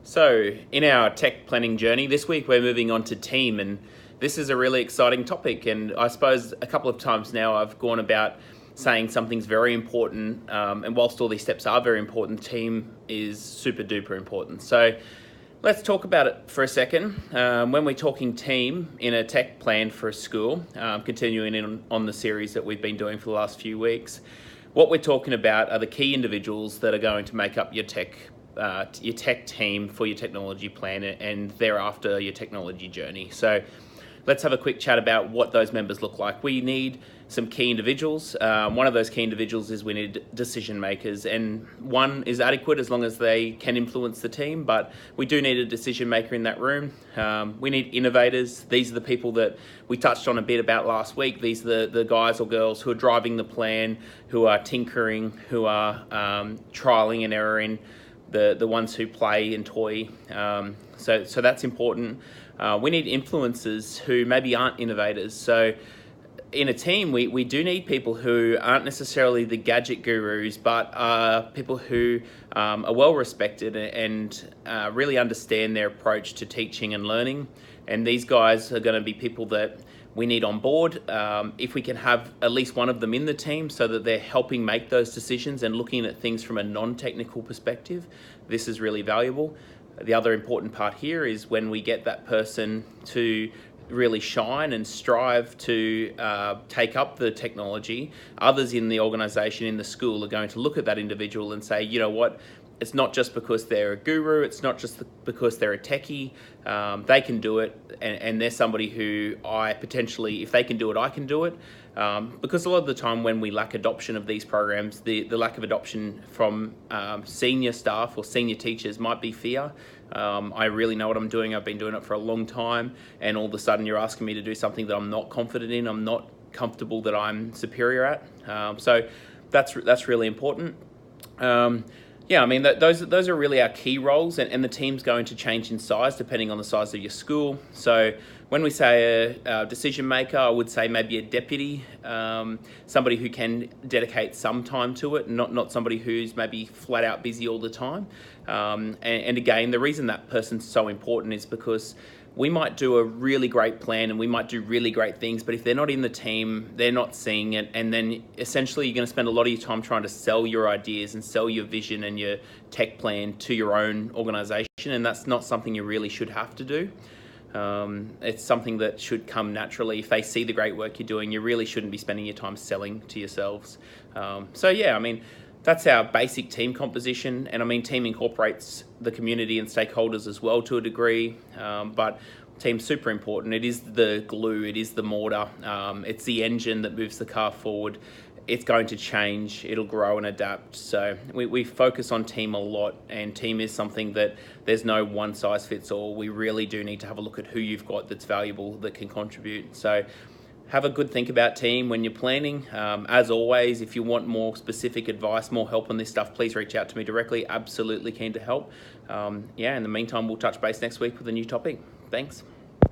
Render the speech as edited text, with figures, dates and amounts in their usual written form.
So, in our tech planning journey this week, we're moving on to team, and this is a really exciting topic. And I suppose a couple of times now I've gone about saying something's very important, and whilst all these steps are very important, team is super duper important. So, let's talk about it for a second. When we're talking team in a tech plan for a school, continuing on the series that we've been doing for the last few weeks, what we're talking about are the key individuals that are going to make up your tech team for your technology plan and thereafter your technology journey. So let's have a quick chat about what those members look like. We need some key individuals. One of those key individuals is we need decision makers, and one is adequate as long as they can influence the team, but we do need a decision maker in that room. We need innovators. These are the people that we touched on a bit about last week. These are the guys or girls who are driving the plan, who are tinkering, who are trialing and erroring, the ones who play and toy. So that's important. We need influencers who maybe aren't innovators. So in a team, we do need people who aren't necessarily the gadget gurus, but are people who are well respected and really understand their approach to teaching and learning. And these guys are going to be people that we need on board. If we can have at least one of them in the team so that they're helping make those decisions and looking at things from a non-technical perspective, this is really valuable. The other important part here is when we get that person to really shine and strive to take up the technology, others in the organization, in the school, are going to look at that individual and say, you know what, it's not just because they're a guru, it's not just because they're a techie, they can do it, and they're somebody who I potentially, if they can do it, I can do it. Because a lot of the time when we lack adoption of these programs, the lack of adoption from senior staff or senior teachers might be fear. I really know what I'm doing, I've been doing it for a long time, and all of a sudden you're asking me to do something that I'm not confident in, I'm not comfortable that I'm superior at. So that's really important. Yeah, I mean, those are really our key roles, and the team's going to change in size depending on the size of your school. So when we say a decision maker, I would say maybe a deputy, somebody who can dedicate some time to it, not somebody who's maybe flat out busy all the time. And again, the reason that person's so important is because we might do a really great plan and we might do really great things, but if they're not in the team, they're not seeing it, and then essentially you're going to spend a lot of your time trying to sell your ideas and sell your vision and your tech plan to your own organization, and that's not something you really should have to do. It's something that should come naturally. If they see the great work you're doing, you really shouldn't be spending your time selling to yourselves. So yeah, I mean, that's our basic team composition, and I mean, team incorporates the community and stakeholders as well to a degree, but team's super important. It is the glue, it is the mortar, it's the engine that moves the car forward. It's going to change, it'll grow and adapt. So we focus on team a lot, and team is something that there's no one size fits all. We really do need to have a look at who you've got that's valuable, that can contribute. So have a good think about team when you're planning. As always, if you want more specific advice, more help on this stuff, please reach out to me directly. Absolutely keen to help. Yeah, in the meantime, we'll touch base next week with a new topic. Thanks.